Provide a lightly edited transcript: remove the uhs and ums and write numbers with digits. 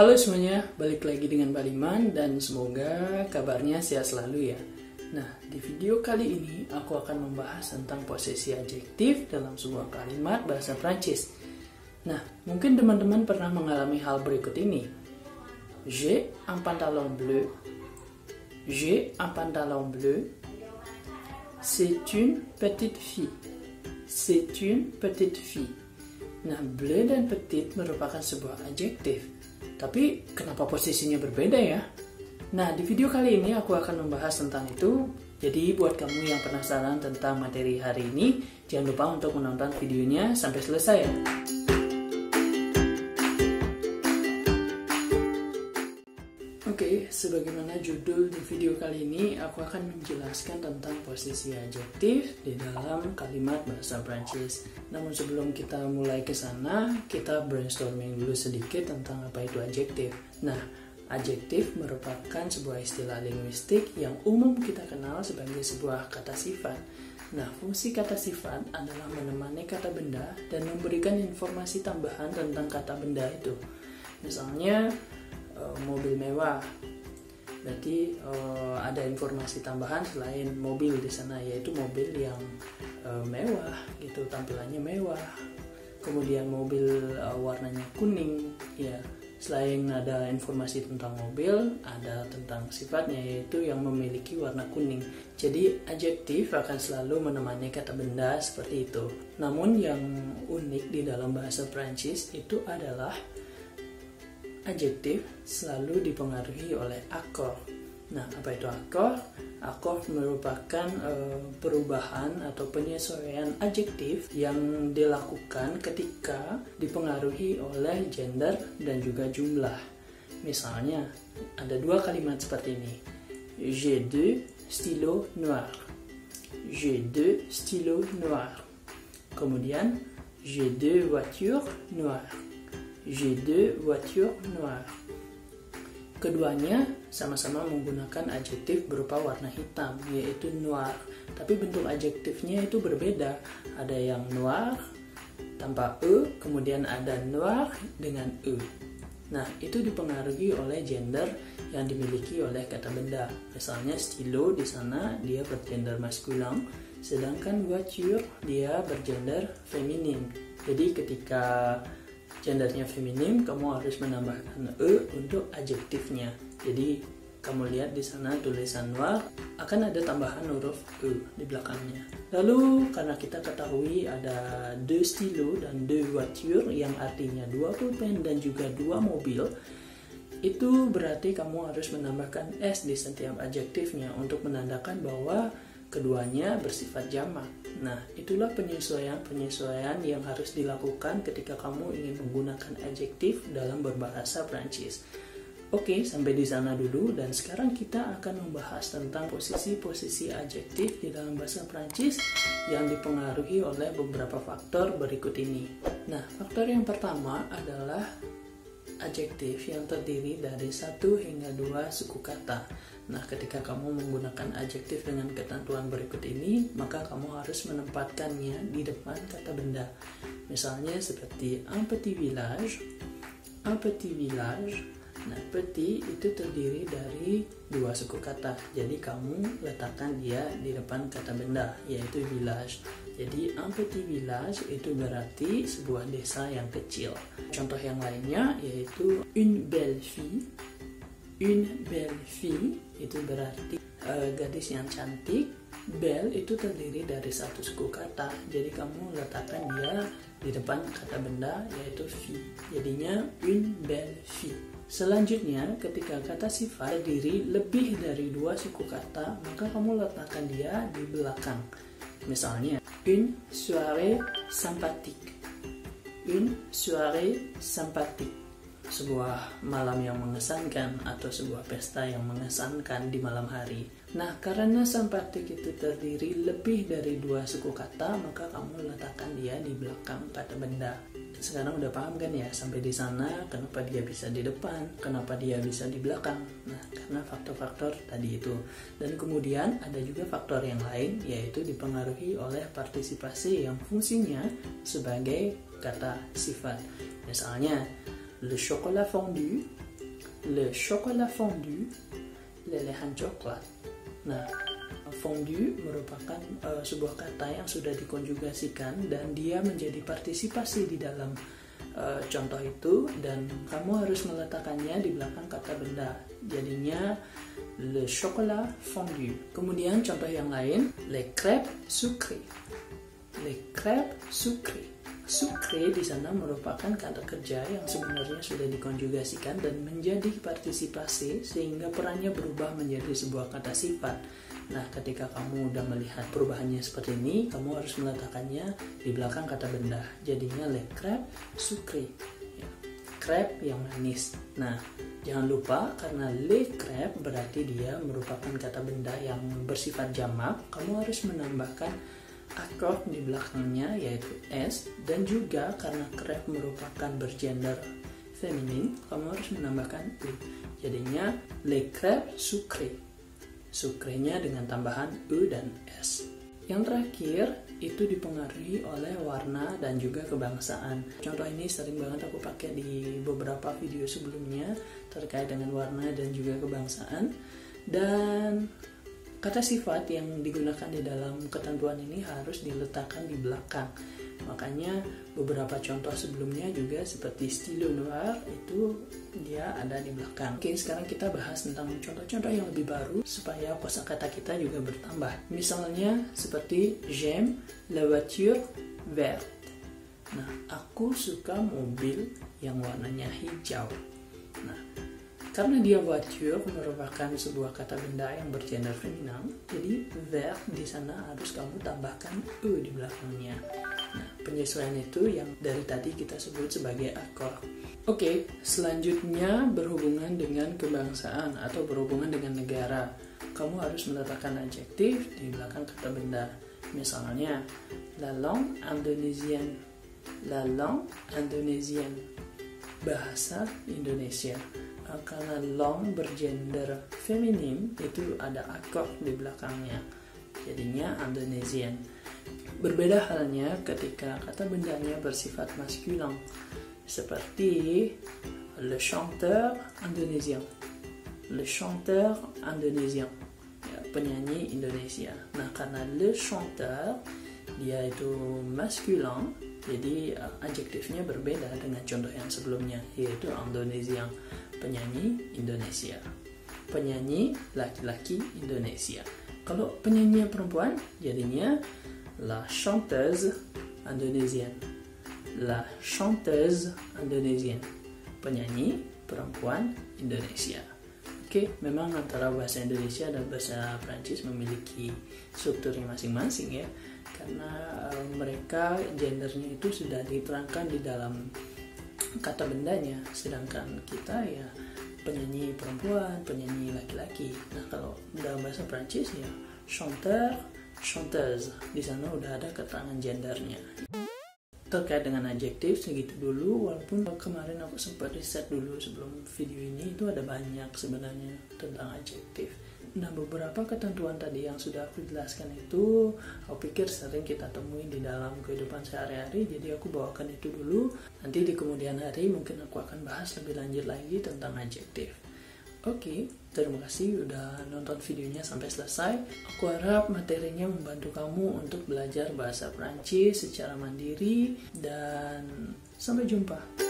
Halo semuanya, balik lagi dengan Pak Liman dan semoga kabarnya sehat selalu ya. Nah, di video kali ini aku akan membahas tentang posisi adjektif dalam sebuah kalimat bahasa Prancis. Nah, mungkin teman-teman pernah mengalami hal berikut ini. J'ai un pantalon bleu. J'ai un pantalon bleu. C'est une petite fille. C'est une petite fille. Nah, bleu dan petite merupakan sebuah adjektif. Tapi kenapa posisinya berbeda ya? Nah, di video kali ini aku akan membahas tentang itu. Jadi buat kamu yang penasaran tentang materi hari ini, jangan lupa untuk menonton videonya sampai selesai ya. Oke, sebagaimana judul di video kali ini, aku akan menjelaskan tentang posisi adjektif di dalam kalimat bahasa Prancis. Namun sebelum kita mulai ke sana, kita brainstorming dulu sedikit tentang apa itu adjektif. Nah, adjektif merupakan sebuah istilah linguistik yang umum kita kenal sebagai sebuah kata sifat. Nah, fungsi kata sifat adalah menemani kata benda dan memberikan informasi tambahan tentang kata benda itu. Misalnya, mobil mewah, berarti ada informasi tambahan selain mobil di sana, yaitu mobil yang mewah gitu, tampilannya mewah. Kemudian mobil warnanya kuning, ya. Selain ada informasi tentang mobil, ada tentang sifatnya, yaitu yang memiliki warna kuning. Jadi adjektif akan selalu menemani kata benda seperti itu. Namun yang unik di dalam bahasa Prancis itu adalah adjektif selalu dipengaruhi oleh akor. Nah, apa itu akor? Akor merupakan perubahan atau penyesuaian adjektif yang dilakukan ketika dipengaruhi oleh gender dan juga jumlah. Misalnya, ada dua kalimat seperti ini. J'ai deux stylos noirs. J'ai deux stylos noirs. Kemudian, j'ai deux voitures noires. J'ai deux voitures noires. Keduanya sama-sama menggunakan adjektif berupa warna hitam, yaitu noir. Tapi bentuk adjektifnya itu berbeda. Ada yang noir tanpa e, kemudian ada noir dengan e. Nah, itu dipengaruhi oleh gender yang dimiliki oleh kata benda. Misalnya stylo di sana dia bergender maskulin, sedangkan voiture dia bergender feminin. Jadi ketika gendernya feminim, kamu harus menambahkan e untuk adjektifnya. Jadi kamu lihat di sana tulisan noir akan ada tambahan huruf e di belakangnya. Lalu karena kita ketahui ada deux stylos dan deux voitures yang artinya dua pulpen dan juga dua mobil, itu berarti kamu harus menambahkan s di setiap adjektifnya untuk menandakan bahwa keduanya bersifat jamak. Nah, itulah penyesuaian yang harus dilakukan ketika kamu ingin menggunakan adjektif dalam berbahasa Prancis. Oke, sampai di sana dulu, dan sekarang kita akan membahas tentang posisi-posisi adjektif di dalam bahasa Prancis yang dipengaruhi oleh beberapa faktor berikut ini. Nah, faktor yang pertama adalah adjektif yang terdiri dari 1 hingga 2 suku kata. Nah, ketika kamu menggunakan adjektif dengan ketentuan berikut ini, maka kamu harus menempatkannya di depan kata benda. Misalnya seperti un petit village. Un petit village. Nah, petit itu terdiri dari 2 suku kata. Jadi kamu letakkan dia di depan kata benda, yaitu village. Jadi un petit village itu berarti sebuah desa yang kecil. Contoh yang lainnya yaitu une belle fille. Une belle fille itu berarti gadis yang cantik. Belle itu terdiri dari 1 suku kata. Jadi kamu letakkan dia di depan kata benda yaitu fille. Jadinya une belle fille. Selanjutnya, ketika kata sifat terdiri lebih dari 2 suku kata, maka kamu letakkan dia di belakang. Misalnya, une soirée sympathique. Une soirée sympathique. Sebuah malam yang mengesankan atau sebuah pesta yang mengesankan di malam hari. Nah, karena sympathique itu terdiri lebih dari 2 suku kata, maka kamu letakkan dia di belakang kata benda. Sekarang udah paham kan ya sampai di sana kenapa dia bisa di depan, kenapa dia bisa di belakang. Nah, karena faktor-faktor tadi itu. Dan kemudian ada juga faktor yang lain, yaitu dipengaruhi oleh partisipasi yang fungsinya sebagai kata sifat. Misalnya, le chocolat fondu le chocolat fondu, lelehan coklat. Nah, fondu merupakan sebuah kata yang sudah dikonjugasikan dan dia menjadi partisipasi di dalam contoh itu, dan kamu harus meletakkannya di belakang kata benda. Jadinya le chocolat fondu. Kemudian contoh yang lain, les crêpes sucrées. Les crêpes sucrées. Sucre di sana merupakan kata kerja yang sebenarnya sudah dikonjugasikan dan menjadi partisipasi sehingga perannya berubah menjadi sebuah kata sifat. Nah, ketika kamu udah melihat perubahannya seperti ini, kamu harus meletakkannya di belakang kata benda. Jadinya les crêpes sucrées. Ya, crêpe yang manis. Nah, jangan lupa karena les crêpes berarti dia merupakan kata benda yang bersifat jamak, kamu harus menambahkan akor di belakangnya yaitu S, dan juga karena crêpe merupakan bergender feminin, kamu harus menambahkan U. Jadinya les crêpes sucrées. Sucrenya dengan tambahan U dan S. Yang terakhir itu dipengaruhi oleh warna dan juga kebangsaan. Contoh ini sering banget aku pakai di beberapa video sebelumnya terkait dengan warna dan juga kebangsaan. Dan kata sifat yang digunakan di dalam ketentuan ini harus diletakkan di belakang. Makanya beberapa contoh sebelumnya juga seperti stylo noir itu dia ada di belakang. Oke, sekarang kita bahas tentang contoh-contoh yang lebih baru supaya kosakata kita juga bertambah. Misalnya seperti j'aime la voiture verte. Nah, aku suka mobil yang warnanya hijau. Nah, karena dia voiture merupakan sebuah kata benda yang bergender feminin, jadi vert di sana harus kamu tambahkan U di belakangnya. Nah, penyesuaian itu yang dari tadi kita sebut sebagai akor. Oke, selanjutnya berhubungan dengan kebangsaan atau berhubungan dengan negara. Kamu harus meletakkan adjektif di belakang kata benda. Misalnya, la langue indonésienne. La langue indonésienne. Bahasa Indonesia. Karena long bergender feminin itu ada akor di belakangnya, jadinya Indonesian. Berbeda halnya ketika kata bendanya bersifat maskulin, seperti le chanteur indonésien. Le chanteur indonésien, ya, penyanyi Indonesia. Nah, karena le chanteur dia itu maskulin, jadi adjektifnya berbeda dengan contoh yang sebelumnya, yaitu Indonesian. Penyanyi Indonesia, penyanyi laki-laki Indonesia. Kalau penyanyi perempuan jadinya la chanteuse indonésienne. La chanteuse indonésienne, penyanyi perempuan Indonesia. Oke, memang antara bahasa Indonesia dan bahasa Prancis memiliki strukturnya masing-masing ya, karena mereka gendernya itu sudah diterangkan di dalam kata bendanya, sedangkan kita ya penyanyi perempuan, penyanyi laki-laki. Nah, kalau dalam bahasa Prancis ya chanteur, chanteuse, di sana udah ada keterangan gendernya. Terkait dengan adjektif segitu dulu, walaupun kemarin aku sempat riset dulu sebelum video ini, itu ada banyak sebenarnya tentang adjektif. Nah, beberapa ketentuan tadi yang sudah aku jelaskan itu aku pikir sering kita temuin di dalam kehidupan sehari-hari, jadi aku bawakan itu dulu. Nanti di kemudian hari mungkin aku akan bahas lebih lanjut lagi tentang adjektif. Oke, terima kasih udah nonton videonya sampai selesai. Aku harap materinya membantu kamu untuk belajar bahasa Prancis secara mandiri, dan sampai jumpa.